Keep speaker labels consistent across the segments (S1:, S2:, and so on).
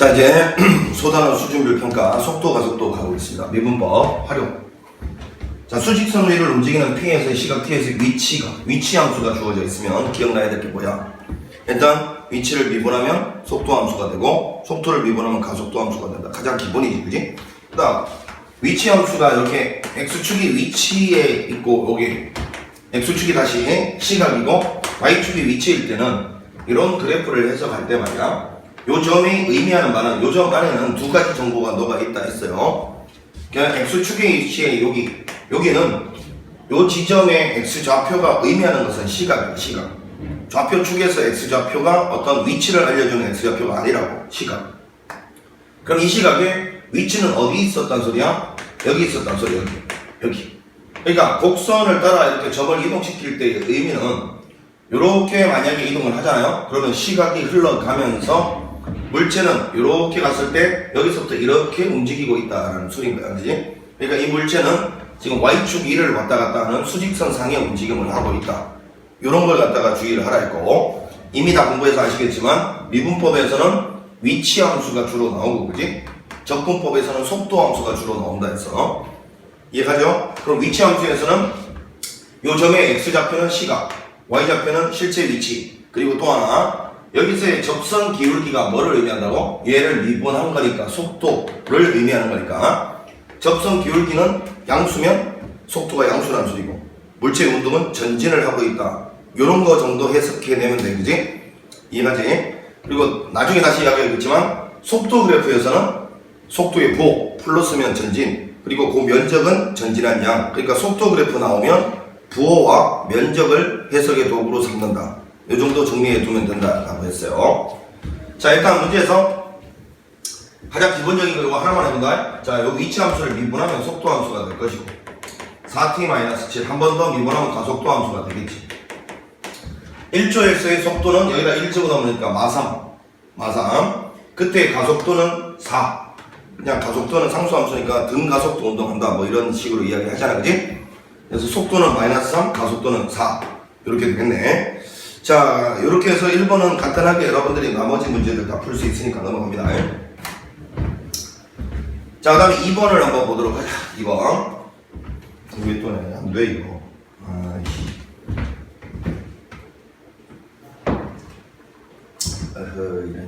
S1: 자, 이제 소단어 수준별 평가 속도 가속도 가고 있습니다. 미분법 활용. 자, 수직선 위를 움직이는 P에서의 시각 T에서의 위치 함수가 주어져 있으면 기억나야 될 게 뭐야? 일단 위치를 미분하면 속도 함수가 되고 속도를 미분하면 가속도 함수가 된다. 가장 기본이지, 그지? 그다음 위치 함수가 이렇게 x축이 위치에 있고 여기 x축이 다시 시각이고 y축이 위치일 때는 이런 그래프를 해석할 때 말이야. 요 점이 의미하는 바는 요 점 안에는 두 가지 정보가 녹아 있다 했어요. 그냥 x축의 위치에 여기는 요 지점의 x좌표가 의미하는 것은 시각이에요. 시각. 좌표 축에서 x좌표가 어떤 위치를 알려주는 x좌표가 아니라고. 시각. 그럼 이 시각의 위치는 어디 있었단 소리야? 여기 있었단 소리야. 여기. 그러니까 곡선을 따라 이렇게 점을 이동시킬 때의 의미는 이렇게 만약에 이동을 하잖아요. 그러면 시각이 흘러가면서 물체는 이렇게 갔을 때 여기서부터 이렇게 움직이고 있다는 소리인 거야. 그지? 그러니까 이 물체는 지금 y축 위를 왔다 갔다 하는 수직선 상의 움직임을 하고 있다. 이런 걸 갖다가 주의를 하라 했고, 이미 다 공부해서 아시겠지만 미분법에서는 위치 함수가 주로 나오고, 그지? 적분법에서는 속도 함수가 주로 나온다 했어. 이해가죠? 그럼 위치 함수에서는 요 점의 x좌표는 시각, y좌표는 실제 위치, 그리고 또 하나 여기서의 접선 기울기가 뭐를 의미한다고? 얘를 미분한 거니까 속도를 의미하는 거니까 접선 기울기는 양수면 속도가 양수라는 소리고 물체의 운동은 전진을 하고 있다. 요런 거 정도 해석해내면 돼. 그지? 이해가지? 그리고 나중에 다시 이야기하겠지만 속도 그래프에서는 속도의 부호 플러스면 전진, 그리고 그 면적은 전진한 양. 그러니까 속도 그래프 나오면 부호와 면적을 해석의 도구로 삼는다. 이 정도 정리해 두면 된다라고 했어요. 자, 일단 문제에서 가장 기본적인 거 이거 하나만 해본다. 자, 여기 위치 함수를 미분하면 속도 함수가 될 것이고 4t-7 한 번 더 미분하면 가속도 함수가 되겠지. 1초에서의 속도는 여기다 1 집어넣으니까 마삼. 그때 가속도는 4. 그냥 가속도는 상수함수니까 등가속도 운동한다. 뭐 이런 식으로 이야기 하잖아. 그지? 그래서 속도는 -3, 가속도는 4. 이렇게 되겠네. 자, 이렇게 해서 1번은 간단하게 여러분들이 나머지 문제들 다 풀 수 있으니까 넘어갑니다. 자, 그 다음에 2번을 한번 보도록 하자. 2번. 왜 또 내? 안 돼, 이거. 이래.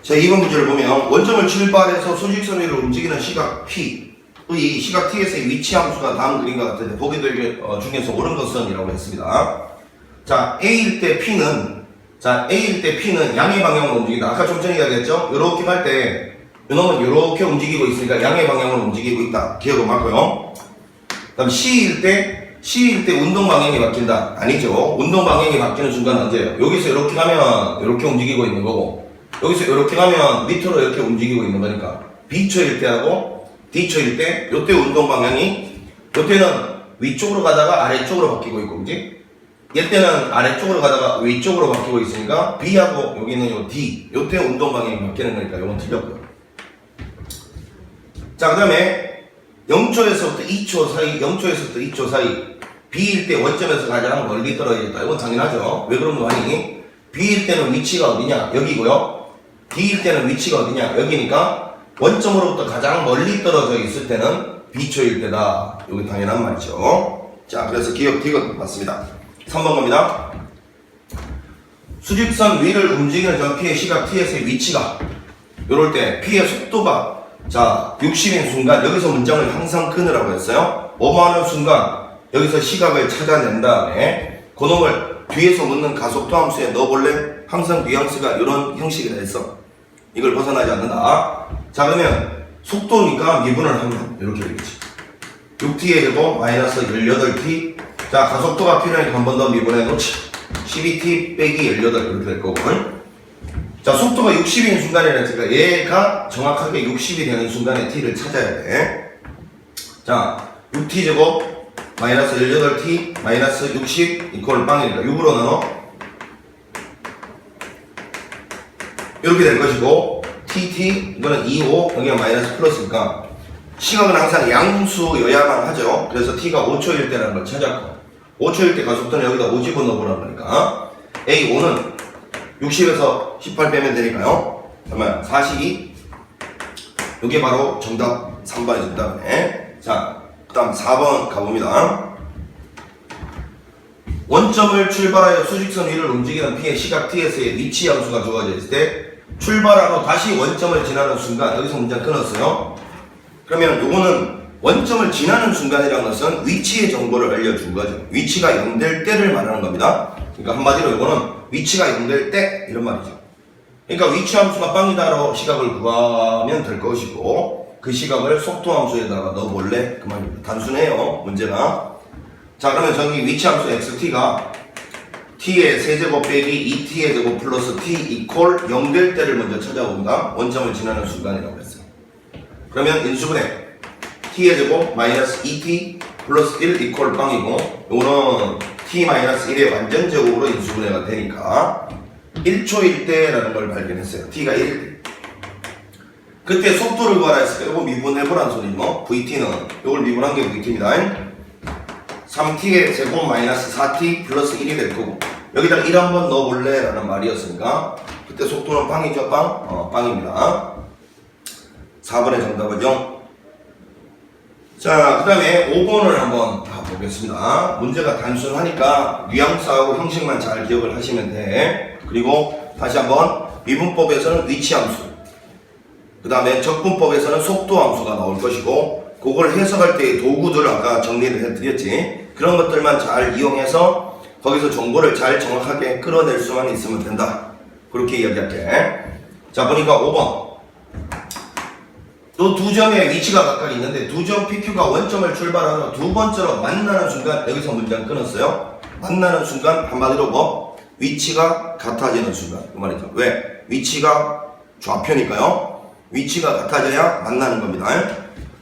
S1: 자, 2번 문제를 보면 원점을 출발해서 수직선 위를 움직이는 시각 P의 시각 T에서의 위치 함수가 다음 그림과 같은데 보기들 중에서 옳은 것은 이라고 했습니다. 자, A일 때 P는 양의 방향으로 움직인다. 아까 좀 전에 이야기했죠? 요렇게 갈 때 이놈은 요렇게 움직이고 있으니까 양의 방향으로 움직이고 있다. 기억은 맞고요. 그 다음 C일 때 운동 방향이 바뀐다. 아니죠. 운동 방향이 바뀌는 순간은 언제예요? 여기서 이렇게 가면 이렇게 움직이고 있는 거고 여기서 이렇게 가면 밑으로 이렇게 움직이고 있는 거니까 B초일 때하고 D초일 때 요때 운동 방향이 요때는 위쪽으로 가다가 아래쪽으로 바뀌고 있고 그지? 얘때는 아래쪽으로 가다가 위쪽으로 바뀌고 있으니까 B하고 여기는 요 D 요때 운동 방향이 바뀌는 거니까 요건 틀렸고요. 자, 그 다음에 0초에서부터 2초 사이 B일 때 원점에서 가장 멀리 떨어져 있다. 이건 당연하죠. 왜 그런 거 아니? B일 때는 위치가 어디냐? 여기고요. D일 때는 위치가 어디냐? 여기니까 원점으로부터 가장 멀리 떨어져 있을 때는 B초일 때다. 여기 당연한 말이죠. 자, 그래서 기억 D가 맞습니다. 3번 갑니다. 수직선 위를 움직이는 점 P의 시각 T에서의 위치가 이럴 때 P의 속도가 자 60인 순간 여기서 문장을 항상 끊으라고 했어요. 뭐뭐하는 순간 여기서 시각을 찾아낸 다음에 그놈을 뒤에서 묻는 가속도 함수에 넣어볼래? 항상 뉘앙스가 이런 형식이라 했어. 이걸 벗어나지 않는다. 자, 그러면 속도니까 미분을 하면 이렇게 되겠지. 6t의 제곱 마이너스 18t. 자, 가속도가 필요하니까 한 번 더 미분해 놓지. 12t 빼기 18 이렇게 될 거고. 자, 속도가 60인 순간이라니까 얘가 정확하게 60이 되는 순간에 t를 찾아야 돼. 자, 6t 제곱 마이너스 18t 마이너스 60 이퀄 빵이니까 6으로 나눠 이렇게 될 것이고 tt 이거는 25 여기가 마이너스 플러스니까 시각은 항상 양수여야만 하죠. 그래서 t가 5초일 때라는 걸 찾았고 5초일 때 가속도는 여기다 5 집어넣어보라는 거니까 A5는 60에서 18 빼면 되니까요. 그러면 42 이게 바로 정답 3번의 정답이네. 자, 그 다음 4번 가봅니다. 원점을 출발하여 수직선 위를 움직이는 P의 시각 T에서의 위치 함수가 주어져 있을 때 출발하고 다시 원점을 지나는 순간 여기서 문장 끊었어요. 그러면 요거는 원점을 지나는 순간이라는 것은 위치의 정보를 알려준 거죠. 위치가 0될 때를 말하는 겁니다. 그러니까 한마디로 요거는 위치가 0될 때 이런 말이죠. 그러니까 위치 함수가 빵이다로 시각을 구하면 될 것이고 그 시각을 속도 함수에다가 넣어볼래? 그 말입니다. 단순해요 문제가. 자 그러면 저기 위치 함수 xt가 t의 세제곱 빼기 2t의 제곱 플러스 t 이퀄 0될 때를 먼저 찾아봅니다. 원점을 지나는 순간이라고 했어요. 그러면 인수분해 t의 제곱 마이너스 2t 플러스 1 이퀄 빵이고 요거는 t 마이너스 1의 완전 제곱으로 인수분해가 되니까 1초일 때라는 걸 발견했어요. t가 1일 때. 그때 속도를 구하라 했으니까 요거 미분해보란 소리죠. vt는 요걸 미분한 게 vt입니다. 3t의 제곱 마이너스 4t 플러스 1이 될 거고 여기다 1 한번 넣어볼래? 라는 말이었으니까 그때 속도는 빵이죠 빵? 빵입니다. 4번의 정답은 0. 자 그 다음에 5번을 한번 가보겠습니다. 문제가 단순하니까 뉘앙스하고 형식만 잘 기억을 하시면 돼. 그리고 다시 한번 미분법에서는 위치함수 그 다음에 적분법에서는 속도함수가 나올 것이고 그걸 해석할 때의 도구들 아까 정리를 해드렸지. 그런 것들만 잘 이용해서 거기서 정보를 잘 정확하게 끌어낼 수만 있으면 된다. 그렇게 이야기할게. 자 보니까 5번 또 두 점의 위치가 각각 있는데 두 점 PQ가 원점을 출발하고 두 번째로 만나는 순간 여기서 문장 끊었어요. 만나는 순간 한마디로 뭐? 위치가 같아지는 순간 그 말이죠. 왜? 위치가 좌표니까요. 위치가 같아져야 만나는 겁니다.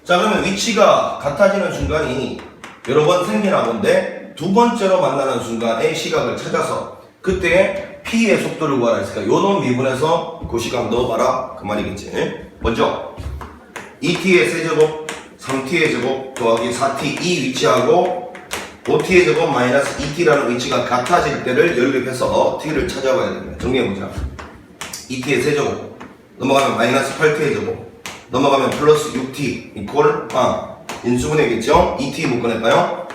S1: 자 그러면 위치가 같아지는 순간이 여러 번 생기나 본데 두 번째로 만나는 순간의 시각을 찾아서 그때 P의 속도를 구하라 했으니까 요놈 미분해서 그 시각 넣어봐라 그 말이겠지. 먼저 2t의 세제곱 3t의 제곱 더하기 4t 이 위치하고 5t의 제곱 마이너스 2t라는 위치가 같아질 때를 연립해서 t를 찾아봐야 됩니다. 정리해보자. 2t의 세제곱 넘어가면 마이너스 8t의 제곱 넘어가면 플러스 6t 이퀄 인수분해겠죠? 2t 묶어낼까요?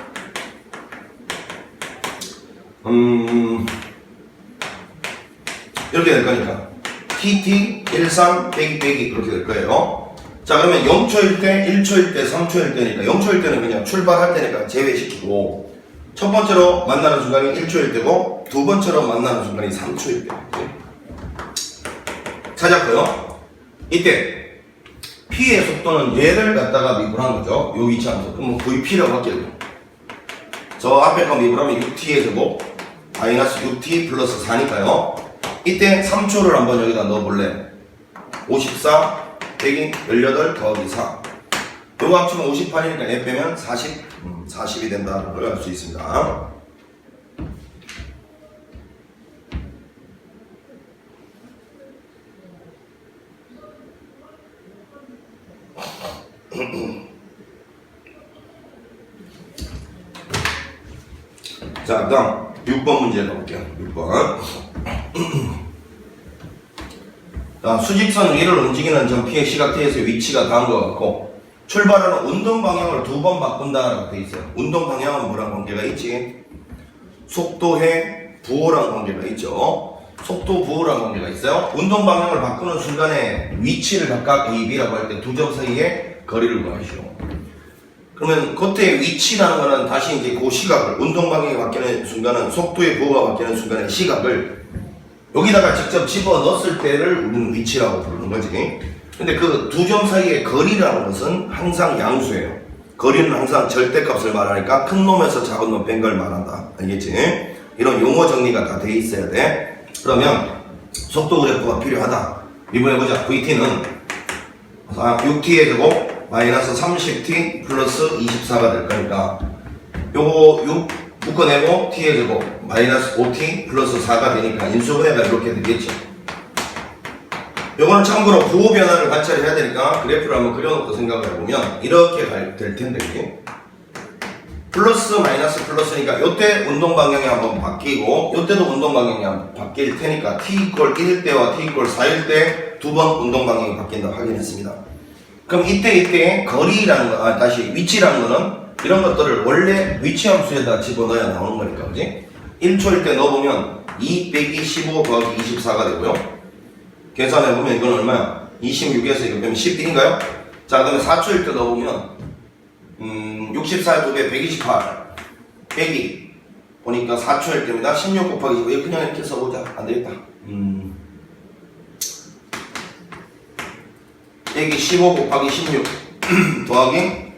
S1: 이렇게 될 거니까 tt 13 빼기 이렇게 될 거예요. 자 그러면 0초일 때, 1초일 때, 3초일 때니까 0초일 때는 그냥 출발할 때니까 제외시키고 첫 번째로 만나는 순간이 1초일 때고 두 번째로 만나는 순간이 3초일 때 찾았고요. 이때 P의 속도는 얘를 갖다가 미분한 거죠. 요 위치함수. 그럼 VP라고 할게요. 저 앞에 거 미분하면 6t의 제곱 마이너스 6t 플러스 4니까요. 이때 3초를 한번 여기다 넣어볼래. 54 빼기 18 더하기 4. 요거 합치면 58이니까 얘 빼면 40이 된다는 걸 알 수 있습니다. 자, 그 다음 6번 문제 가볼게요. 6번. 자, 수직선 위를 움직이는 점 P의 시각 T에서의 위치가 다음 것 같고 출발하는 운동 방향을 두 번 바꾼다라고 되어 있어요. 운동 방향은 뭐랑 관계가 있지? 속도의 부호랑 관계가 있죠. 속도 부호랑 관계가 있어요. 운동 방향을 바꾸는 순간에 위치를 각각 A, B라고 할 때 두 점 사이에 거리를 구하시오. 그러면 그때의 위치라는 거는 다시 이제 그 시각을 운동 방향이 바뀌는 순간은 속도의 부호가 바뀌는 순간의 시각을 여기다가 직접 집어 넣었을 때를 우리는 위치라고 부르는 거지. 근데 그 두 점 사이의 거리라는 것은 항상 양수예요. 거리는 항상 절대값을 말하니까 큰 놈에서 작은 놈 뺀 걸 말한다. 알겠지? 이런 용어 정리가 다 돼 있어야 돼. 그러면 속도 그래프가 필요하다. 미분해보자. VT는 6t의 제곱 마이너스 30t 플러스 24가 될 거니까 요거 6 묶어내고 t의 제곱 마이너스 5t 플러스 4가 되니까 인수분해가 이렇게 되겠죠. 요거는 참고로 부호 변화를 관찰해야 되니까 그래프를 한번 그려놓고 생각을 해보면 이렇게 될 텐데, 그게 플러스 마이너스 플러스니까 요때 운동 방향이 한번 바뀌고 요때도 운동 방향이 한번 바뀔 테니까 t 이퀄 1일 때와 t 이퀄 4일 때 두 번 운동 방향이 바뀐다고 확인했습니다. 그럼 이때 거리라는 거, 다시 위치라는 거는 이런 것들을 원래 위치 함수에다 집어넣어야 나오는 거니까, 그지? 1초일 때 넣어보면 2 빼기 15 더하기 24가 되고요. 계산해보면 이건 얼마야? 26에서 이거 빼면 11인가요? 자, 그 다음에 4초일 때 넣어보면 64의 2배 128 빼기 보니까 4초일 때입니다. 16 곱하기 15. 그냥 이렇게 써보자. 안되겠다. 빼기 15 곱하기 16 더하기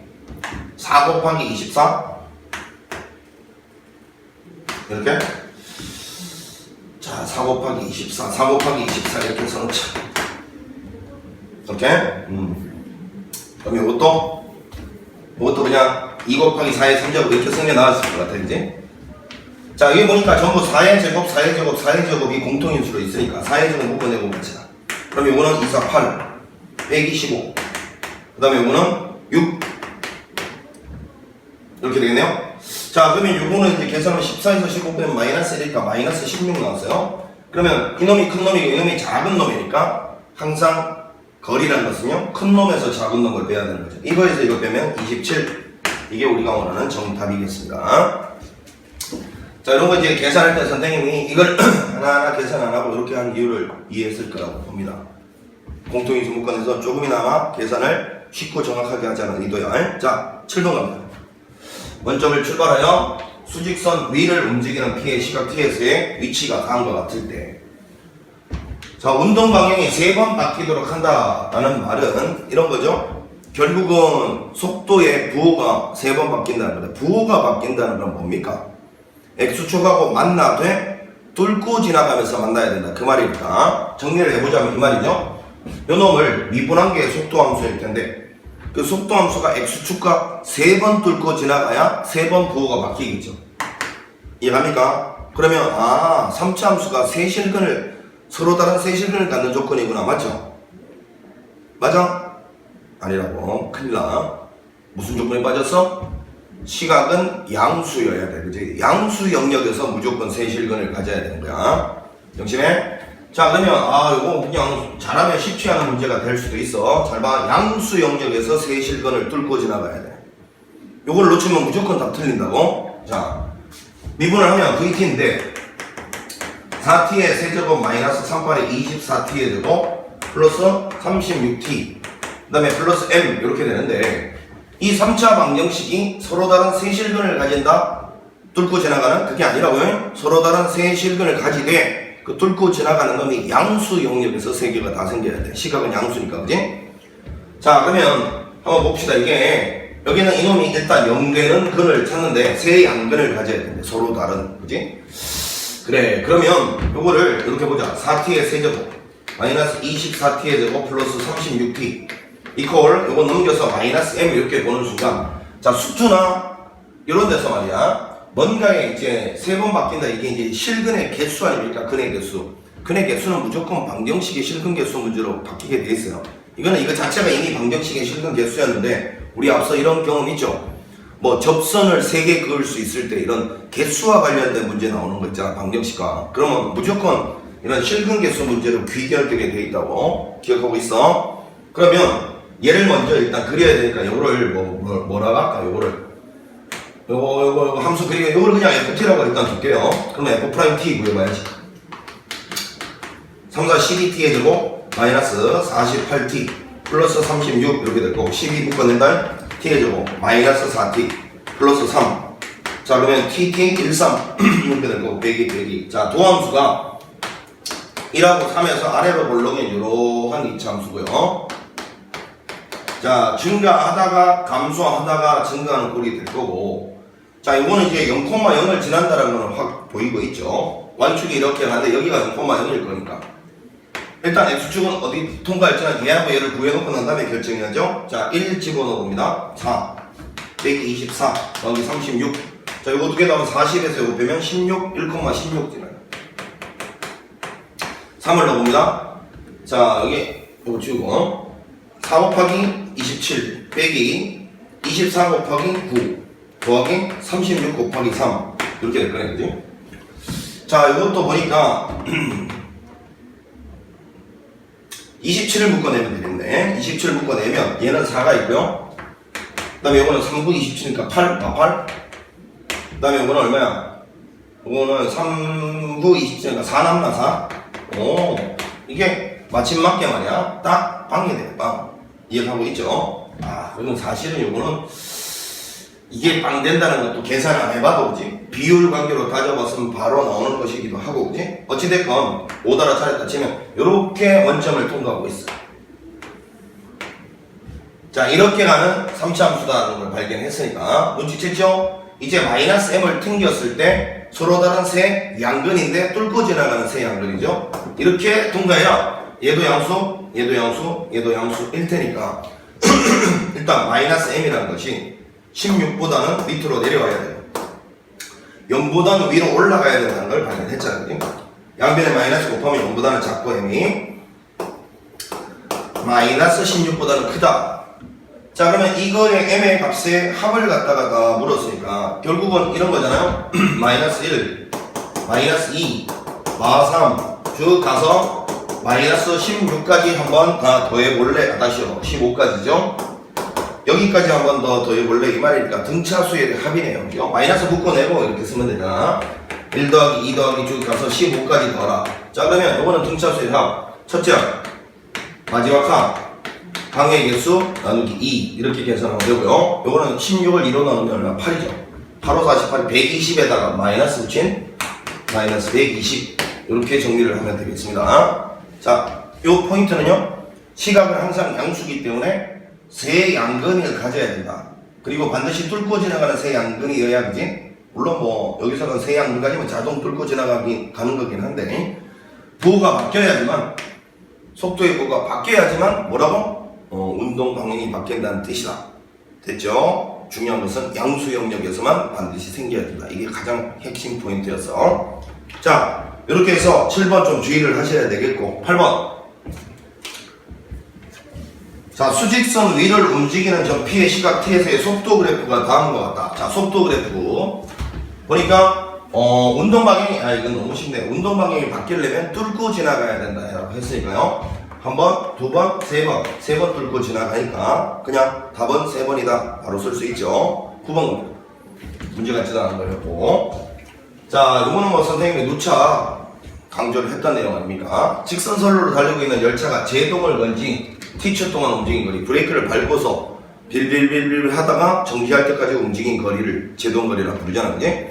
S1: 4 곱하기 24 이렇게. 자, 4 곱하기 24 4 곱하기 24 이렇게 써놓자. 이렇게. 그럼 이것도 그냥 2 곱하기 4의 3제곱 이렇게 쓰는 게 나았을 것 같아, 그지? 자, 여기 보니까 전부 4의 제곱, 4의 제곱, 4의 제곱이 공통인수로 있으니까 4의 제곱 묶어내고 같이다. 그럼 이거는 2, 4, 8 빼기 15. 그 다음에 이거는 6 이렇게 되겠네요. 자, 그러면 이거는 이제 계산하면 14에서 15 빼면 마이너스 1이니까 마이너스 16 나왔어요. 그러면 이놈이 큰 놈이고 이놈이 작은 놈이니까 항상 거리라는 것은요, 큰 놈에서 작은 놈을 빼야 되는 거죠. 이거에서 이거 빼면 27. 이게 우리가 원하는 정답이겠습니다. 자, 이런 거 이제 계산할 때 선생님이 이걸 하나하나 계산 안 하고 이렇게 하는 이유를 이해했을 거라고 봅니다. 공통인수 묶어내서 조금이나마 계산을 쉽고 정확하게 하자는 의도야. 자, 7번 갑니다. 원점을 출발하여 수직선 위를 움직이는 P의 시각 T에서의 위치가 다음과 같을 때, 자, 운동 방향이 3번 바뀌도록 한다라는 말은 이런 거죠. 결국은 속도의 부호가 3번 바뀐다는 거다. 부호가 바뀐다는 건 뭡니까? X축하고 만나되 뚫고 지나가면서 만나야 된다. 그 말이니까 정리를 해보자면 이 말이죠. 요 놈을 미분한계의 속도함수일 텐데 그 속도함수가 X축과 3번 뚫고 지나가야 3번 부호가 바뀌겠죠. 이해갑니까? 그러면 3차 함수가 서로 다른 세실근을 갖는 조건이구나. 맞죠? 맞아? 아니라고. 큰일나. 무슨 조건에 빠졌어? 시각은 양수여야 돼. 그치? 양수 영역에서 무조건 세실근을 가져야 되는 거야. 정신해? 자, 그러면 이거 그냥 잘하면 쉽지 않은 문제가 될 수도 있어. 잘 봐. 양수 영역에서 세실근을 뚫고 지나가야 돼. 요걸 놓치면 무조건 다 틀린다고. 자, 미분을 하면 VT인데 4t의 세제곱 마이너스 38의 24t의 제곱 플러스 36t 그 다음에 플러스 m 이렇게 되는데, 이 3차 방정식이 서로 다른 세실근을 가진다? 뚫고 지나가는? 그게 아니라고요. 서로 다른 세실근을 가지되 그 뚫고 지나가는 놈이 양수 영역에서 세 개가 다 생겨야 돼. 시각은 양수니까, 그지? 자, 그러면 한번 봅시다. 이게 여기는 이놈이 일단 0되는 근을 찾는데 세 양근을 가져야 되는데 서로 다른, 그지? 그래, 그러면 요거를 이렇게 보자. 4t의 세제곱 마이너스 24t의 제곱 플러스 36t 이퀄 요거 넘겨서 마이너스 m 이렇게 보는 순간, 자, 수투나 이런 데서 말이야, 뭔가에 이제 3번 바뀐다. 이게 이제 실근의 개수 아닙니까? 근의 개수. 근의 개수는 무조건 방정식의 실근 개수 문제로 바뀌게 돼 있어요. 이거는 이거 자체가 이미 방정식의 실근 개수였는데 우리 앞서 이런 경험 있죠? 뭐 접선을 3개 그을 수 있을 때 이런 개수와 관련된 문제 나오는 거 있잖아, 방정식과. 그러면 무조건 이런 실근 개수 문제로 귀결되게 돼 있다고 기억하고 있어. 그러면 얘를 먼저 일단 그려야 되니까 요거를 뭐라고 할까? 요거 함수 그리기, 요걸 그냥 ft라고 일단 줄게요. 그러면 f't 구해봐야지. 3, 4, 12t의 제곱 마이너스 48t 플러스 36 이렇게 될 거고, 12 묶어낸다. t의 제곱 마이너스 4t 플러스 3. 자, 그러면 tt 13 이렇게 될 거고, 빼기. 자, 도함수가 1하고 3에서 아래로 볼록인 이러한 이차함수고요. 자, 증가하다가 감소하다가 증가하는 꼴이 될 거고, 자, 이거는 이제 0,0을 지난다라는 건 확 보이고 있죠. 완축이 이렇게 가는데 여기가 0,0일 거니까 일단 x축은 어디 통과할지는 얘하고 얘를 구해놓고 난 다음에 결정해야죠. 자, 1 집어넣어 봅니다. 4 빼기 24 더하기 36. 자, 이거 두 개 더하면 40에서 이거 빼면 16 1,16 지나요. 3을 넣어봅니다. 자, 여기 이거 지우고 4 곱하기 27 빼기 24 곱하기 9 더하기 36 곱하기 3 이렇게 될 거네, 그지? 자, 이것도 보니까 27을 묶어내면 되겠네. 27을 묶어내면 얘는 4가 있고요. 그 다음에 이거는 3구 27이니까 8, 8. 그 다음에 이거는 얼마야? 이거는 3구 27이니까 4 남나 4. 오, 이게 마침 맞게 말이야. 딱 빵이 돼, 빵. 이해하고 있죠? 아, 그러면 사실은 이거는 이게 빵 된다는 것도 계산을 안 해봐도 그지? 비율 관계로 따져봤으면 바로 나오는 것이기도 하고 그지? 어찌됐건 오다라 차렸다 치면 이렇게 원점을 통과하고 있어. 자, 이렇게 가는 3차 함수다라는 걸 발견했으니까 눈치챘죠? 이제 마이너스 m을 튕겼을 때 서로 다른 세 양근인데 뚫고 지나가는 세 양근이죠? 이렇게 통과해야 얘도 양수, 얘도 양수, 얘도 양수일 테니까 일단 마이너스 m이라는 것이 16보다는 밑으로 내려와야 돼요. 0보다는 위로 올라가야 된다는 걸 발견했잖아요. 양변에 마이너스 곱하면 0보다는 작고 m이 마이너스 16보다는 크다. 자, 그러면 이거의 m의 값의 합을 갖다가 물었으니까 결국은 이런 거잖아요. 마이너스 1, 마이너스 2, 마 3 쭉 가서 마이너스 16까지 한번 다 더해볼래? 다시요. 15까지죠. 여기까지 한 번 더 더해볼래? 이 말이니까 등차수의 합이네요. 마이너스 묶어내고 이렇게 쓰면 되잖아. 1 더하기 2 더하기 쭉 가서 15까지 더하라. 자, 그러면 이거는 등차수의 합. 첫째, 마지막 합. 방의 개수 나누기 2 이렇게 계산하면 되고요. 요거는 16을 2로 나누면 얼마? 8이죠. 8, 5, 48, 120에다가 마이너스 붙인 마이너스 120 이렇게 정리를 하면 되겠습니다. 자, 요 포인트는요. 시각은 항상 양수기 때문에 세 양근을 가져야 된다. 그리고 반드시 뚫고 지나가는 세 양근이어야 그지? 물론 뭐 여기서는 세 양근 가지면 자동 뚫고 가는 거긴 한데 부호가 바뀌어야지만 속도의 부호가 바뀌어야지만 뭐라고? 운동 방향이 바뀐다는 뜻이다. 됐죠? 중요한 것은 양수 영역에서만 반드시 생겨야 된다. 이게 가장 핵심 포인트였어. 자, 이렇게 해서 7번 좀 주의를 하셔야 되겠고 8번. 자, 수직선 위를 움직이는 점 P의 시각 T에서의 속도 그래프가 다음과 같다. 자, 속도 그래프 보니까 운동 방향이 이건 너무 쉽네. 운동 방향이 바뀌려면 뚫고 지나가야 된다 라고 했으니까요. 한 번, 두 번, 세 번 뚫고 지나가니까 그냥 답은 3번이다 바로 쓸 수 있죠. 9번 문제 같지도 않은 거였고. 자, 이거는 뭐 선생님이 누차 강조를 했던 내용 아닙니까? 직선선로로 달리고 있는 열차가 제동을 건지 T초 동안 움직인 거리, 브레이크를 밟고서 빌빌빌빌 하다가 정지할 때까지 움직인 거리를 제동거리라고 부르잖아요. 그지?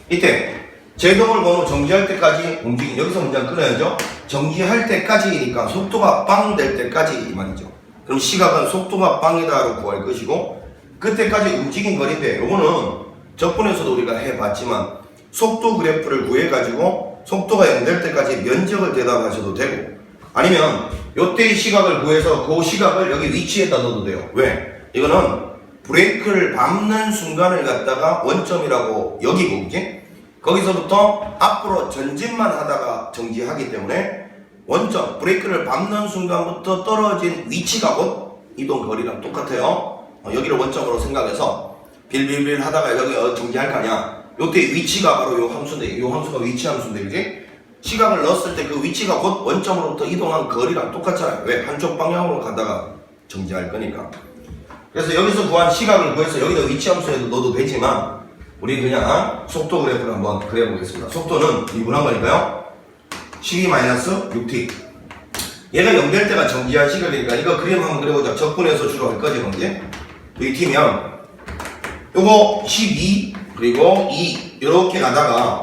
S1: 이때 제동을 건 후 정지할 때까지 움직인, 여기서 문장 끊어야죠. 정지할 때까지니까 속도가 빵 될 때까지 이 말이죠. 그럼 시각은 속도가 빵이다라고 구할 것이고 그때까지 움직인 거리인데 요거는 적분에서도 우리가 해봤지만 속도 그래프를 구해가지고 속도가 0 될 때까지 면적을 대답하셔도 되고 아니면 요때의 시각을 구해서 그 시각을 여기 위치에다 넣어도 돼요. 왜? 이거는 브레이크를 밟는 순간을 갖다가 원점이라고 여기고 그지? 거기서부터 앞으로 전진만 하다가 정지하기 때문에 원점, 브레이크를 밟는 순간부터 떨어진 위치가 곧 이동 거리랑 똑같아요. 여기를 원점으로 생각해서 빌빌빌 하다가 여기 정지할 거 아니야. 요때 위치가 바로 요 함수인데, 요 함수가 위치 함수인데, 그지? 시각을 넣었을 때 그 위치가 곧 원점으로부터 이동한 거리랑 똑같잖아요. 왜? 한쪽 방향으로 가다가 정지할 거니까. 그래서 여기서 구한 시각을 구해서 여기다 위치 함수에도 넣어도 되지만 우리 그냥 속도 그래프를 한번 그려보겠습니다. 속도는 미분한 거니까요. 12-6t. 얘가 0 될 때가 정지한 시각이니까 이거 그림 한번 그려보자. 적분해서 주로 할 거지, 그지? vt면 요거 12 그리고 2 이렇게 가다가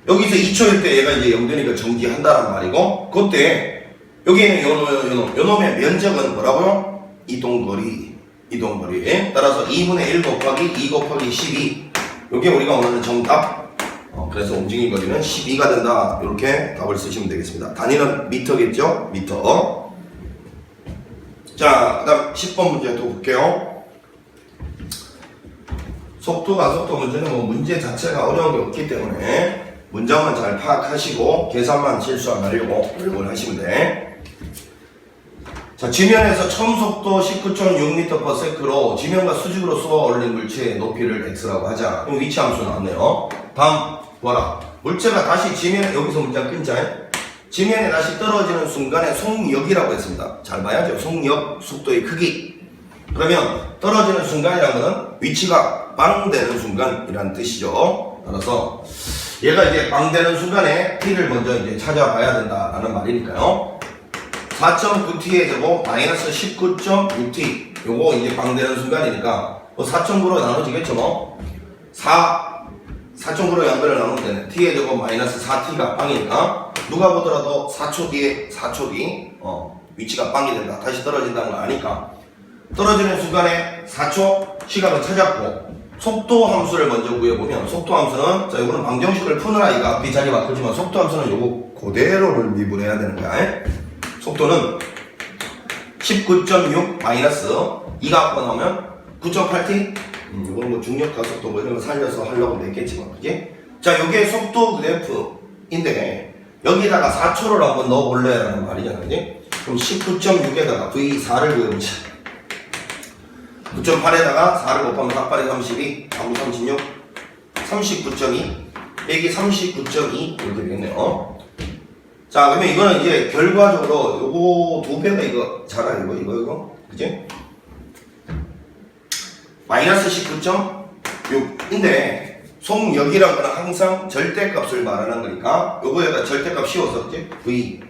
S1: 여기서 2초일 때 얘가 이제 0 되니까 정지한다란 말이고 그때 여기에는 요놈의 면적은 뭐라고요? 이동거리에 따라서 2분의 1 곱하기 2 곱하기 12 요게 우리가 원하는 정답. 그래서 움직인 거리는 12가 된다. 이렇게 답을 쓰시면 되겠습니다. 단위는 미터겠죠? 미터. 자, 그 다음 10번 문제 또 볼게요. 속도, 가속도 문제는 뭐 문제 자체가 어려운 게 없기 때문에 문장만 잘 파악하시고 계산만 실수 안 하려고 노력을 하시면 돼. 자, 지면에서 처음 속도 19.6m/s로 지면과 수직으로 쏘아 올린 물체의 높이를 x라고 하자. 그럼 위치 함수 나왔네요. 다음 봐라. 물체가 다시 지면에, 여기서 문장 끊자. 지면에 다시 떨어지는 순간에 속력이라고 했습니다. 잘 봐야죠. 속력, 속도의 크기. 그러면 떨어지는 순간이라는 것은 위치가 빵 되는 순간이라는 뜻이죠. 따라서 얘가 이제 빵 되는 순간에 t를 먼저 이제 찾아봐야 된다라는 말이니까요. 4.9t의 제곱 마이너스 19.6t. 요거 이제 빵 되는 순간이니까 4.9로 나눠지겠죠 뭐. 4.9로 양변을 나누면 되네. t의 제곱 마이너스 4t가 빵이니까 누가 보더라도 4초 뒤에 4초 뒤 위치가 빵이 된다. 다시 떨어진다는 걸 아니까 떨어지는 순간에 4초 시각을 찾았고 속도 함수를 먼저 구해보면 속도 함수는 자 이거는 방정식을 푸느라 이거 앞뒤 자리 바꾸지만 속도 함수는 요거 그대로를 미분해야 되는 거야. 속도는 19.6 마이너스 2가 갖고 나오면 9.8t. 이건 뭐 중력 가속도 뭐 이런 거 살려서 하려고 냈겠지만, 그지? 자, 요게 속도 그래프인데, 여기다가 4초를 한번 넣어볼래? 라는 말이잖아, 그지? 그럼 19.6에다가 V4를 구해보자. 9.8에다가 4를 곱하면 4, 8에 32, 4, 36, 39.2, 빼기 39.2, 이렇게 되겠네요. 자, 그러면 이거는 이제 결과적으로 요거 두 배가 이거, 잘아, 이거, 그지? 마이너스 19.6인데 속력이란 거는 항상 절대값을 말하는 거니까 요거에다 절대값 씌워서 이제 V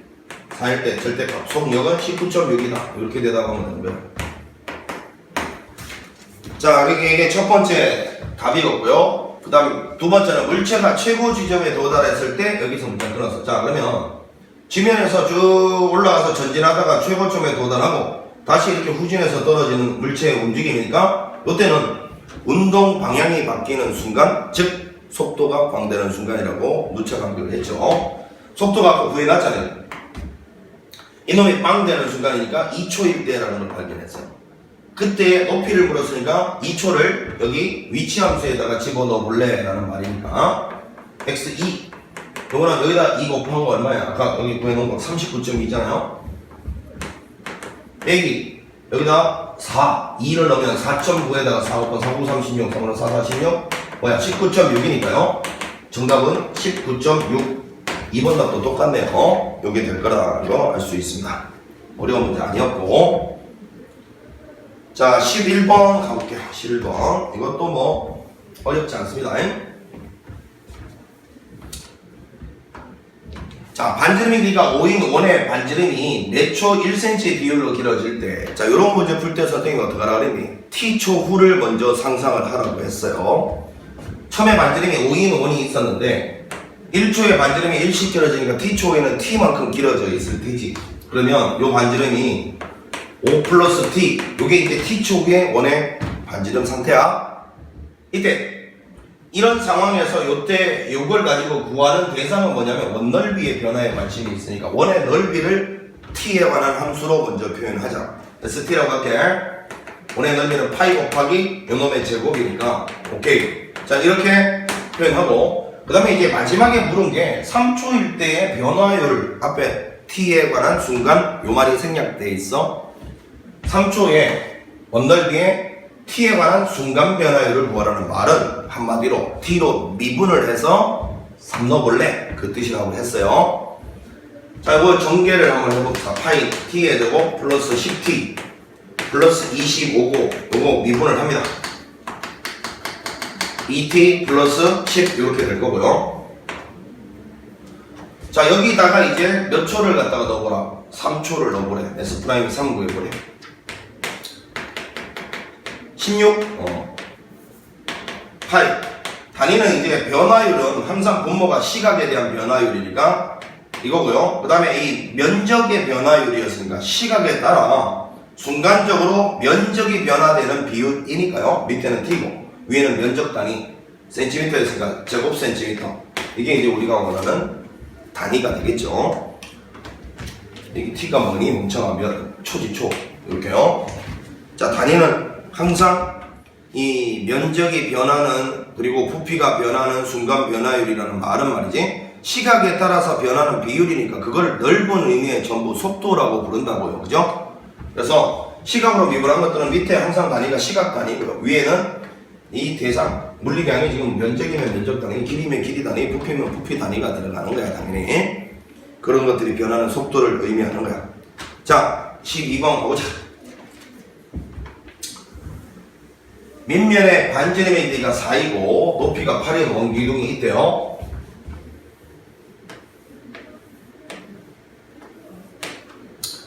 S1: 4일 때 절대값 속력은 19.6이다 이렇게 되다 보면 되는 거예요. 자, 이게 첫 번째 답이었고요. 그 다음 두 번째는 물체가 최고 지점에 도달했을 때 여기서 문장 끊었어. 자, 그러면 지면에서 쭉 올라가서 전진하다가 최고점에 도달하고 다시 이렇게 후진해서 떨어지는 물체의 움직임이니까 이때는 운동 방향이 바뀌는 순간, 즉 속도가 광되는 순간이라고 누차 강조를 했죠. 속도가 아까 구해놨잖아요. 이놈이 빵 되는 순간이니까 2초일 때라는 걸 발견했어요. 그때 높이를 물었으니까 2초를 여기 위치 함수에다가 집어넣어 볼래? 라는 말이니까 x2 요거는 여기다 2 곱한 거 얼마야? 아까 여기 구해놓은 거 39.2잖아요. 빼기 여기다 4, 2를 넣으면 4.9에다가 4 곱한 4, 9, 36, 3은 4, 46 뭐야 19.6이니까요 정답은 19.6. 2번 답도 똑같네요. 요게 될 거라는 거 알 수 있습니다. 어려운 문제 아니었고. 자, 11번 가볼게요. 11번 이것도 뭐 어렵지 않습니다. 자, 반지름이 길이가 5인 원의 반지름이 매초 1cm 비율로 길어질 때, 자, 요런 문제 풀 때 선생님이 어떻게 하라 그랬니? t초 후를 먼저 상상을 하라고 했어요. 처음에 반지름이 5인 원이 있었는데 1초에 반지름이 1씩 길어지니까 t초 후에는 t만큼 길어져 있을 테지. 그러면 요 반지름이 5 플러스 t, 요게 이제 t초 후의 원의 반지름 상태야. 이때 이런 상황에서 요때 요걸 가지고 구하는 대상은 뭐냐면 원넓이의 변화에 관심이 있으니까 원의 넓이를 t에 관한 함수로 먼저 표현하자. st라고 할게. 원의 넓이는 파이 곱하기 요놈의 제곱이니까 오케이. 자, 이렇게 표현하고 그 다음에 이제 마지막에 물은 게 3초일 때의 변화율 앞에 t에 관한 순간 요 말이 생략돼 있어. 3초에 원넓이에 t에 관한 순간 변화율을 구하라는 말은 한마디로 t로 미분을 해서 3 넣어볼래? 그 뜻이라고 했어요. 자, 이거 전개를 한번 해봅시다. 파이 t의 제곱 플러스 10t 플러스 25고 요거 미분을 합니다. 2t 플러스 10 이렇게 될 거고요. 자, 여기다가 이제 몇 초를 갖다가 넣어보라. 3초를 넣어보래. S' 3 구해보래. 16 파이. 단위는 이제 변화율은 항상 분모가 시각에 대한 변화율이니까 이거고요. 그 다음에 이 면적의 변화율이었으니까 시각에 따라 순간적으로 면적이 변화되는 비율이니까요. 밑에는 t고 위에는 면적 단위 센티미터였으니까 제곱 센티미터. 이게 이제 우리가 원하는 단위가 되겠죠. 이게 t가 뭐니? 멍청하면 초지초 이렇게요. 자, 단위는 항상 이 면적이 변하는 그리고 부피가 변하는 순간 변화율이라는 말은 말이지 시각에 따라서 변하는 비율이니까 그걸 넓은 의미의 전부 속도라고 부른다고요. 그죠? 그래서 시각으로 미분한 것들은 밑에 항상 단위가 시각 단위고요. 위에는 이 대상, 물리량이 지금 면적이면 면적 단위, 길이면 길이 단위, 부피면 부피 단위가 들어가는 거야, 당연히. 그런 것들이 변하는 속도를 의미하는 거야. 자, 12번 가보자. 밑면에 반지름의 길이가 4이고 높이가 8의 원기둥이 있대요.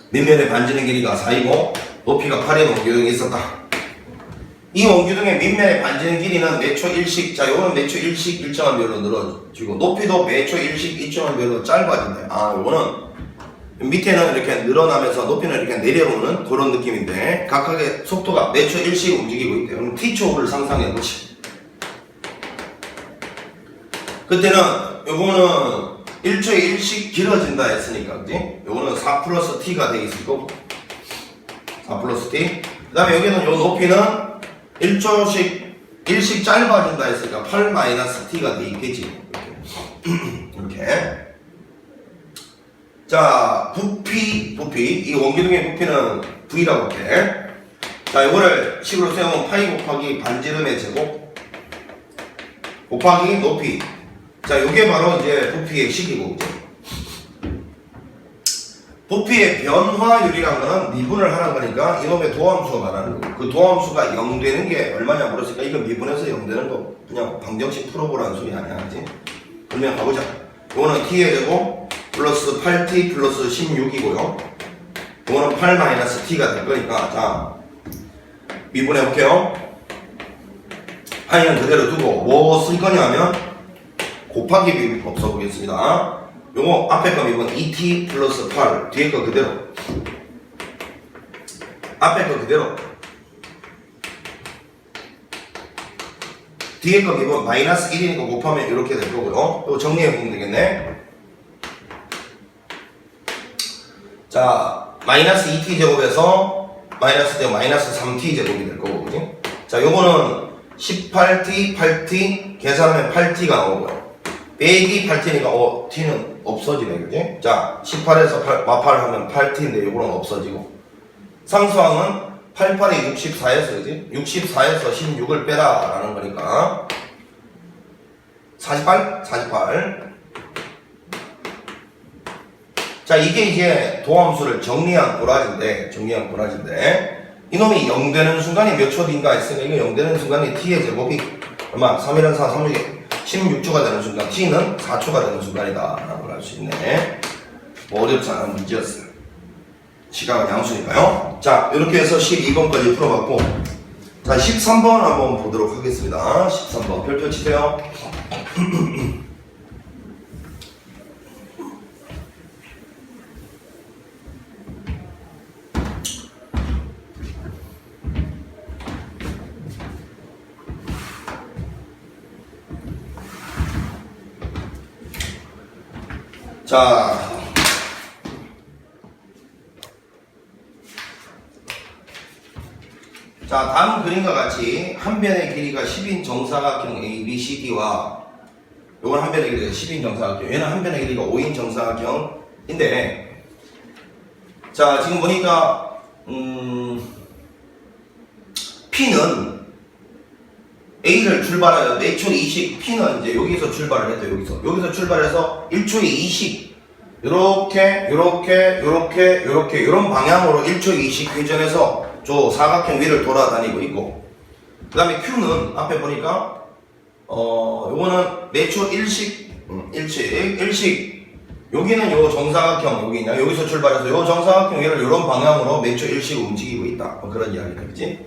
S1: 밑면에 반지름 길이가 4이고 높이가 8의 원기둥이 있었다. 이 원기둥의 밑면의 반지름 길이는 매초 1씩, 자, 요거는 매초 1씩 일정한 별로 늘어지고 높이도 매초 1씩 일정한 별로 짧아진다. 아, 요거는 밑에는 이렇게 늘어나면서 높이는 이렇게 내려오는 그런 느낌인데 각각의 속도가 매초 1씩 움직이고 있대요. 그럼 t초를 상상해보시. 그때는 요거는 1초에 1씩 길어진다 했으니까, 그지? 요거는 4 플러스 t가 되어 있을 거고 4 플러스 t. 그 다음에 여기는 요 높이는 1초씩 1씩 짧아진다 했으니까 8 마이너스 t가 되어 있겠지. 이렇게. 자, 부피. 이 원기둥의 부피는 v라고 할게. 자, 이거를 식으로 세우면 파이 곱하기 반지름의 제곱 곱하기 높이. 자, 요게 바로 이제 부피의 식이고, 부피의 변화율이란 거는 미분을 하는 거니까 이놈의 도함수가 말하는 거고, 그 도함수가 0 되는 게 얼마냐 물었으니까 이거 미분해서 0 되는 거 그냥 방정식 풀어보라는 소리 아니야, 그지? 그러면 가보자. 요거는 t의 제곱 플러스 8t 플러스 16이고요. 이거는 8 마이너스 t가 될 거니까, 자, 미분해 볼게요. 파이는 그대로 두고 뭐 쓸 거냐 하면 곱하기 미분법 써보겠습니다. 요거 앞에 거 미분 2t 플러스 8, 뒤에 거 그대로, 앞에 거 그대로, 뒤에 거 미분 마이너스 1이니까 곱하면 이렇게 될 거고요. 이거 정리해 보면 되겠네. 자, 마이너스 2t 제곱에서 마이너스 되면 마이너스 3t 제곱이 될 거고, 그지? 자, 요거는 18t, 8t 계산하면 8t가 나오고요. 빼기 8t니까 t는 없어지네, 그지? 자, 18에서 마팔하면 8t인데 요거는 없어지고, 상수항은 88이 64에서, 그지? 64에서 16을 빼라 라는 거니까 48. 자, 이게 이제 도함수를 정리한 꼬라지인데 이놈이 0 되는 순간이 몇 초 뒤인가 했으니까 이거 0 되는 순간이 t의 제곱이 얼마? 3이란 4, 3, 16초가 되는 순간, t는 4초가 되는 순간이다 라는 걸 알 수 있네. 뭐 어렵지 않은 문제였어요. 시각은 양수니까요. 자, 이렇게 해서 12번까지 풀어봤고, 자, 13번 한번 보도록 하겠습니다. 13번 별표 치세요. 자, 다음 그림과 같이 한 변의 길이가 10인 정사각형 ABCD와 요건 한 변의 길이가 10인 정사각형, 얘는 한 변의 길이가 5인 정사각형인데, 자, 지금 보니까 P는 A를 출발하여 매초 20, P는 이제 여기서 출발을 했죠. 여기서 출발해서 1초에 20 요렇게 이런 방향으로 1초에 20 회전해서 저 사각형 위를 돌아다니고 있고, 그 다음에 Q는 앞에 보니까 요거는 매초 1식 여기는 요 정사각형 여기 있냐, 여기서 출발해서 요 정사각형 위를 요런 방향으로 매초 1식 움직이고 있다, 뭐 그런 이야기다, 그치?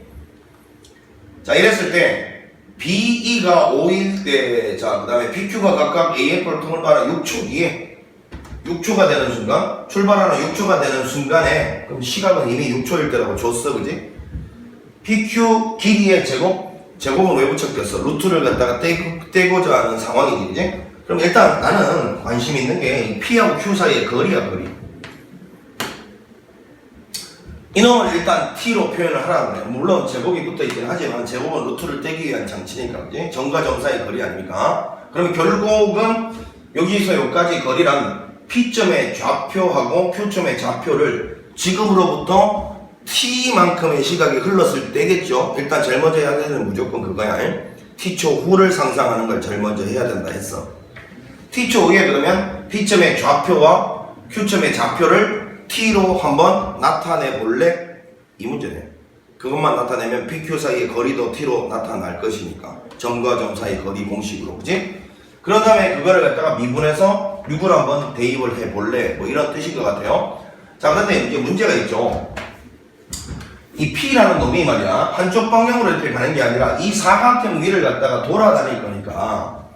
S1: 자, 이랬을 때 BE가 5일 때, 자, 그 다음에 PQ가 각각 AF를 통을 받아 6초 뒤에 6초가 되는 순간, 출발하는 6초가 되는 순간에, 그럼 시각은 이미 6초일 때라고 줬어, 그지? PQ 길이의 제곱은 왜 붙였겠어? 루트를 갖다가 떼고자 하는 상황이지, 그지? 그럼 일단 나는 관심 있는 게 P하고 Q 사이의 거리야, 거리. 이놈을 일단 T로 표현을 하라고 그래. 물론 제곱이 붙어 있긴 하지만 제곱은 루트를 떼기 위한 장치니까, 그지? 점과 점 사이의 거리 아닙니까? 그러면 결국은 여기서 여기까지 거리란 P점의 좌표하고 Q점의 좌표를 지금으로부터 t만큼의 시각이 흘렀을 때겠죠. 일단 제일 먼저 해야 되는 무조건 그거야. t초 후를 상상하는 걸 제일 먼저 해야 된다 했어. t초 후에 그러면 p점의 좌표와 q점의 좌표를 t로 한번 나타내 볼래? 이 문제네. 그것만 나타내면 pq 사이의 거리도 t로 나타날 것이니까 점과 점 사이 거리 공식으로, 그지? 그런 다음에 그거를 갖다가 미분해서 6을 한번 대입을 해 볼래? 뭐 이런 뜻인 것 같아요. 자, 그런데 이제 문제가 있죠. 이 P라는 놈이 말이야, 한쪽 방향으로 이렇게 가는 게 아니라 이 사각형 위를 갖다가 돌아다닐 거니까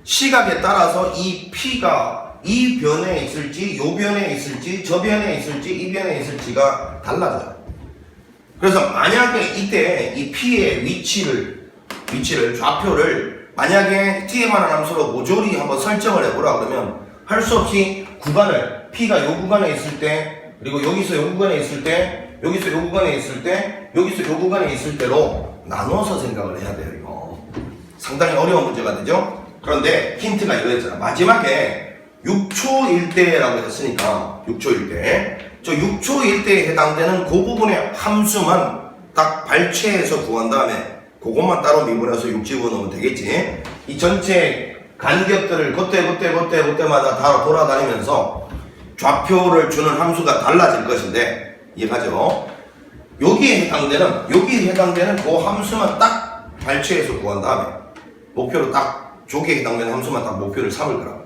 S1: 시각에 따라서 이 P가 이 변에 있을지, 요 변에 있을지, 저 변에 있을지, 이 변에 있을지가 달라져요. 그래서 만약에 이때 이 P의 위치를 좌표를 만약에 T에 관한 함수로 모조리 한번 설정을 해보라 그러면 할 수 없이 구간을 P가 요 구간에 있을 때, 그리고 여기서 요 구간에 있을 때, 여기서 요 구간에 있을 때, 여기서 요 구간에 있을 때로 나눠서 생각을 해야 돼요. 이거 상당히 어려운 문제가 되죠. 그런데 힌트가 이거였잖아. 마지막에 6초일 때라고 했으니까 6초일 때, 저 6초일 때에 해당되는 그 부분의 함수만 딱 발췌해서 구한 다음에 그것만 따로 미분해서 6 집어넣으면 되겠지. 이 전체 간격들을 그때마다 다 돌아다니면서 좌표를 주는 함수가 달라질 것인데, 이해가죠? 여기에 해당되는 그 함수만 딱 발췌해서 구한 다음에 목표로 딱 저기에 해당되는 함수만 딱 목표를 삼을 거라.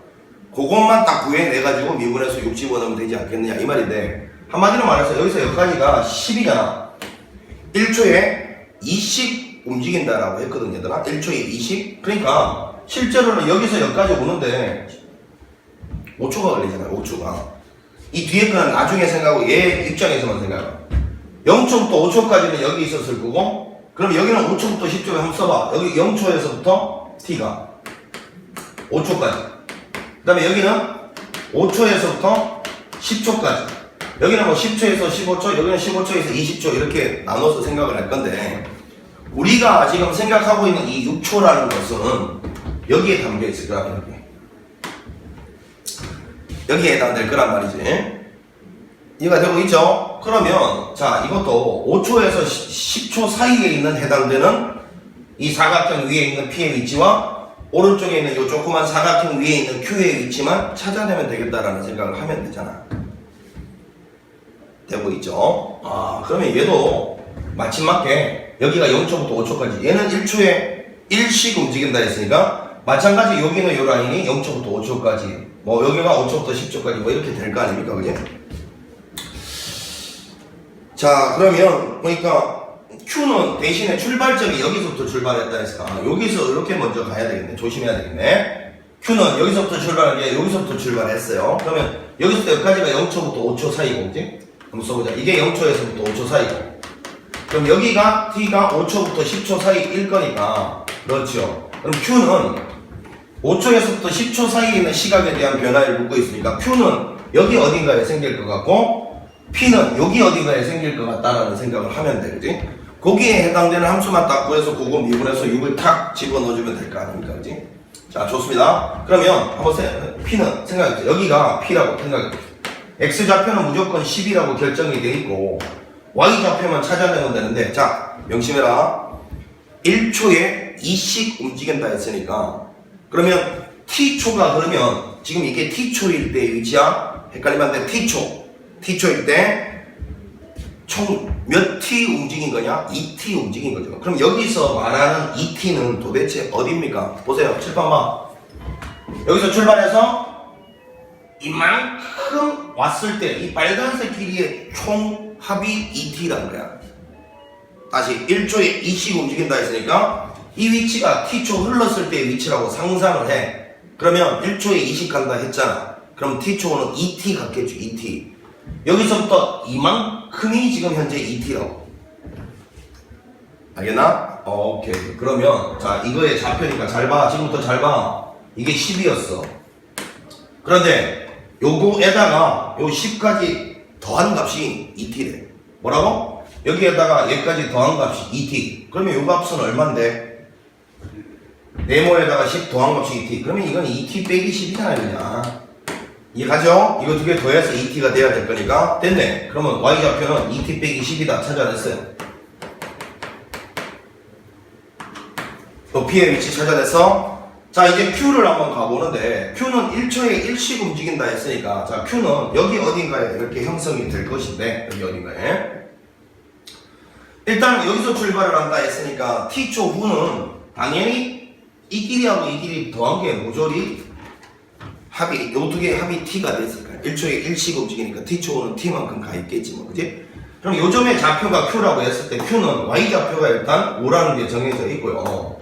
S1: 그것만 딱 구해내가지고 미분해서 6 집어넣으면 되지 않겠느냐 이 말인데, 한마디로 말해서 여기서 여기까지가 10이잖아. 1초에 20 움직인다라고 했거든 얘들아. 1초에 20. 그러니까 실제로는 여기서 여기까지 오는데 5초가 걸리잖아요. 5초가. 이 뒤에 거는 나중에 생각하고 얘 입장에서만 생각해. 0초부터 5초까지는 여기 있었을 거고, 그럼 여기는 5초부터 10초에 한번 써봐. 여기 0초에서부터 t가 5초까지. 그 다음에 여기는 5초에서부터 10초까지. 여기는 뭐 10초에서 15초, 여기는 15초에서 20초 이렇게 나눠서 생각을 할 건데, 우리가 지금 생각하고 있는 이 6초라는 것은 여기에 담겨 있을 거란 말이야. 여기에 해당될 거란 말이지. 이해가 되고 있죠? 그러면 자, 이것도 5초에서 10초 사이에 있는 해당되는 이 사각형 위에 있는 P의 위치와 오른쪽에 있는 이 조그만 사각형 위에 있는 Q의 위치만 찾아내면 되겠다라는 생각을 하면 되잖아. 되고 있죠? 그러면 얘도 마침 맞게 여기가 0초부터 5초까지, 얘는 1초에 1씩 움직인다 했으니까 마찬가지 여기는 요 라인이 0초부터 5초까지, 뭐 여기가 5초부터 10초까지 뭐 이렇게 될 거 아닙니까? 그지? 자, 그러면 보니까 Q는 대신에 출발점이 여기서부터 출발했다 했으니까 여기서 이렇게 먼저 가야 되겠네. 조심해야 되겠네. Q는 여기서부터 출발한 게 여기서부터 출발했어요. 그러면 여기서부터 여기까지가 0초부터 5초 사이고, 그지? 한번 써보자. 이게 0초에서부터 5초 사이고, 그럼 여기가 T가 5초부터 10초 사이일 거니까, 그렇죠. 그럼 Q는 5초에서부터 10초 사이에 있는 시각에 대한 변화를 묻고 있으니까 Q는 여기 어딘가에 생길 것 같고 P는 여기 어딘가에 생길 것 같다라는 생각을 하면 돼, 그지? 거기에 해당되는 함수만 딱 구해서 그거 미분해서 6을 탁 집어넣어주면 될 거 아닙니까, 그지? 자, 좋습니다. 그러면 한번 P는 생각해보세요. 여기가 P라고 생각해보세요. X좌표는 무조건 10이라고 결정이 돼 있고 Y좌표만 찾아내면 되는데, 자, 명심해라. 1초에 2씩 움직인다 했으니까, 그러면 T초가, 그러면 지금 이게 T초일 때의 위치야? 헷갈리면 안 돼. T초일 때 총 몇 T 움직인 거냐? 2T 움직인 거죠. 그럼 여기서 말하는 2T는 도대체 어디입니까? 보세요. 칠판 봐. 여기서 출발해서 이만큼 왔을 때 이 빨간색 길이의 총 합이 2T라는 거야. 다시 1초에 2씩 움직인다 했으니까 이 위치가 T초 흘렀을 때의 위치라고 상상을 해. 그러면 1초에 2씩 간다 했잖아. 그럼 T초는 2T 같겠죠. 2T. 여기서부터 이만큼이 지금 현재 2T라고. 알겠나? 오케이. 그러면 자, 이거의 좌표니까 잘 봐. 지금부터 잘 봐. 이게 10이었어. 그런데 요거에다가 요 10까지 더한 값이 2T래. 뭐라고? 여기에다가 얘까지 더한 값이 2T. 그러면 요 값은 얼만데? 네모에다가 10 더한 값이 2T. 그러면 이건 2T 빼기 10이잖아요, 그냥. 이해가죠? 이거 두 개 더해서 2t가 돼야 될 거니까 됐네. 그러면 y좌표는 2t 빼기 10이다 찾아냈어요. 또 p의 위치 찾아내서 자 이제 q를 한번 가보는데 q는 1초에 1씩 움직인다 했으니까 자 q는 여기 어딘가에 이렇게 형성이 될 것인데 여기 어딘가에 일단 여기서 출발을 한다 했으니까 t초 후는 당연히 이 길이하고 이 길이 더한 게 모조리 합이 요 두 개의 합이 t가 됐을 거야. 1초에 1씩 움직이니까 t초 후는 t만큼 가 있겠지 뭐 그지? 그럼 요점의 좌표가 q라고 했을 때 q는 y좌표가 일단 5라는 게 정해져 있고요.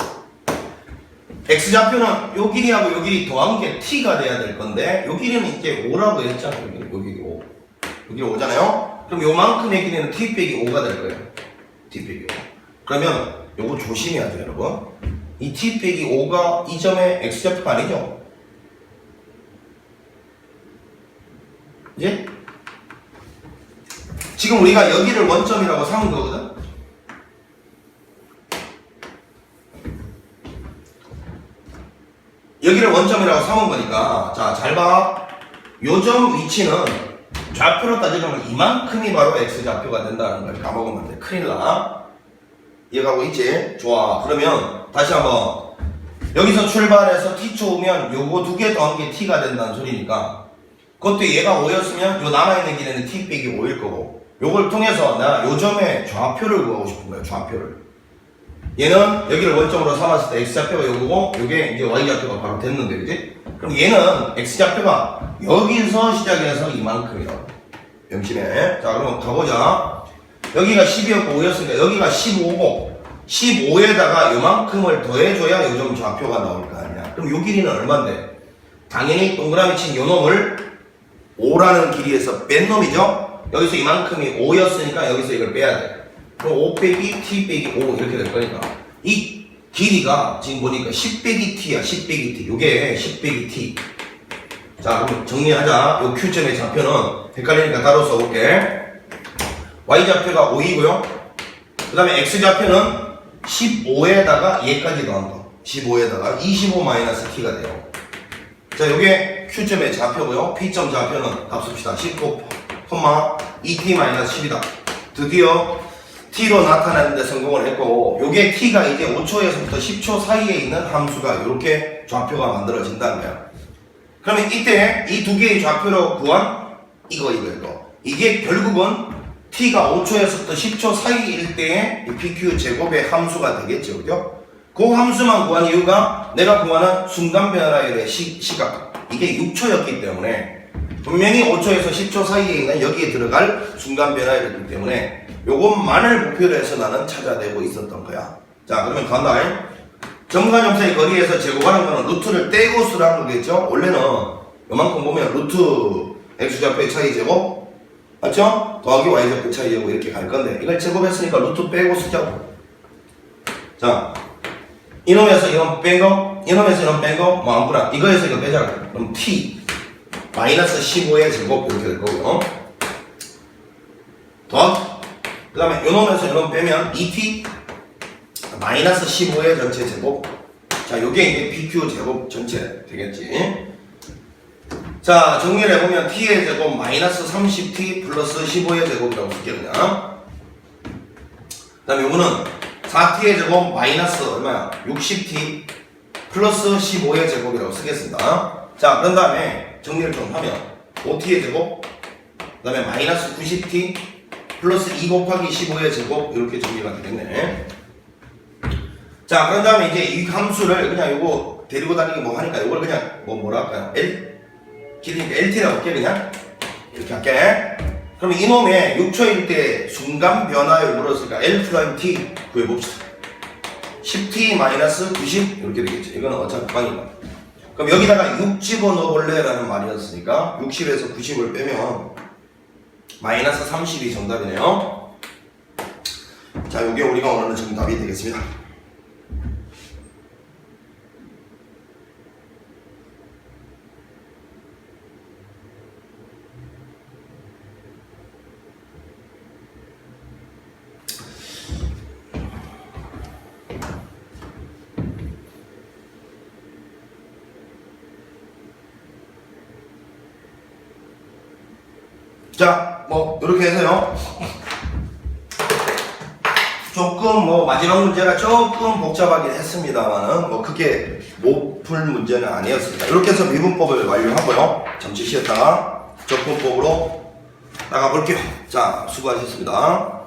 S1: x좌표는 요 길이하고 요 길이 더한 게 t가 돼야 될 건데 요 길이는 이제 5라고 했잖아요. 요 길이 5. 요 길이 5잖아요. 그럼 요만큼의 길이는 t 빼기 5가 될 거예요. t 빼기 5. 그러면 요거 조심해야 돼요, 여러분. 이 t 빼기 5가 이 점의 x좌표가 아니죠? 이제 지금 우리가 여기를 원점이라고 삼은 거거든. 여기를 원점이라고 삼은 거니까 자 잘 봐. 요점 위치는 좌표로 따지면 이만큼이 바로 x좌표가 된다는 걸 까먹으면 돼. 큰일 나. 이해가고 있지? 좋아. 그러면 다시 한번 여기서 출발해서 t초 오면 요거 두 개 더한 게 t가 된다는 소리니까 그것도 얘가 5였으면 요 남아있는 길이는 t 빼기 5일 거고 요걸 통해서 나 요점의 좌표를 구하고 싶은 거야. 좌표를. 얘는 여기를 원점으로 삼았을 때 x좌표가 요거고 요게 이제 y좌표가 바로 됐는데 그지? 그럼 얘는 x좌표가 여기서 시작해서 이만큼이라고. 명심해. 자 그럼 가보자. 여기가 10이었고 5였으니까 여기가 15고 15에다가 요만큼을 더해줘야 요점 좌표가 나올 거 아니야. 그럼 요 길이는 얼만데? 당연히 동그라미 친 요 놈을 5라는 길이에서 뺀 놈이죠? 여기서 이만큼이 5였으니까 여기서 이걸 빼야 돼. 그럼 5 빼기 t 빼기 5 이렇게 될 거니까 이 길이가 지금 보니까 10 빼기 t야. 10 빼기 t. 요게 10 빼기 t. 자 그럼 정리하자. 요 q점의 좌표는 헷갈리니까 따로 써볼게. y좌표가 5이고요. 그 다음에 x좌표는 15에다가 얘까지 더한 거. 15에다가 25-t가 돼요. 자 요게 q점의 좌표고요. p점 좌표는 값 씁시다. 19, 2t-10이다. 드디어 t로 나타내는데 성공을 했고 요게 t가 이제 5초에서부터 10초 사이에 있는 함수가 이렇게 좌표가 만들어진다는 거야. 그러면 이때 이 두 개의 좌표로 구한 이거 이게 결국은 t가 5초에서부터 10초 사이일 때의 pq 제곱의 함수가 되겠죠. 그죠? 그 함수만 구한 이유가 내가 구하는 순간 변화에 대해 시각 이게 6초였기 때문에 분명히 5초에서 10초 사이에 있는 여기에 들어갈 순간 변화였기 때문에 요것만을 목표로 해서 나는 찾아내고 있었던 거야. 자 그러면 간다. 점과점사의 거리에서 제곱하는 거는 루트를 떼고 쓰라는 거겠죠. 원래는 요만큼 보면 루트 x좌표의 차이 제곱 맞죠? 더하기 y좌표 차이 제곱 이렇게 갈 건데 이걸 제곱했으니까 루트 빼고 쓰자고. 자 이놈에서 이놈 뺀거 이놈에서 이놈 뺀거 뭐 아무거나 이거에서 이거 빼자고. 그럼 t 마이너스 15의 제곱 이렇게 될 거고요. 더하기 그 다음에 요놈에서 요놈 빼면 2t 마이너스 15의 전체 제곱. 자 요게 이제 pq 제곱 전체 되겠지. 자 정리를 해보면 t의 제곱 마이너스 30t 플러스 15의 제곱이라고 쓸게 그냥. 그 다음에 요거는 4t의 제곱 마이너스 얼마야? 60t 플러스 15의 제곱이라고 쓰겠습니다. 자 그런 다음에 정리를 좀 하면 5t의 제곱 그 다음에 마이너스 90t 플러스 2 곱하기 15의 제곱 이렇게 정리가 되겠네. 자 그런 다음에 이제 이 함수를 그냥 요거 데리고 다니기 뭐 하니까 요걸 그냥 뭐라 할까요? L 길이니까 LT라고 할게 그냥 이렇게 할게. 그럼 이놈의 6초일 때 순간 변화율 물었으니까 L'T 구해봅시다. 10t-90 이렇게 되겠죠. 이거는 어차피 빵이다. 그럼 여기다가 6 집어넣어볼래? 라는 말이었으니까 60에서 90을 빼면 마이너스 30이 정답이네요. 자, 요게 우리가 원하는 정답이 되겠습니다. 자, 뭐 이렇게 해서요. 조금 뭐 마지막 문제가 조금 복잡하긴 했습니다만은 뭐 크게 못 풀 문제는 아니었습니다. 이렇게 해서 미분법을 완료하고요. 잠시 쉬었다가 적분법으로 나가볼게요. 자, 수고하셨습니다.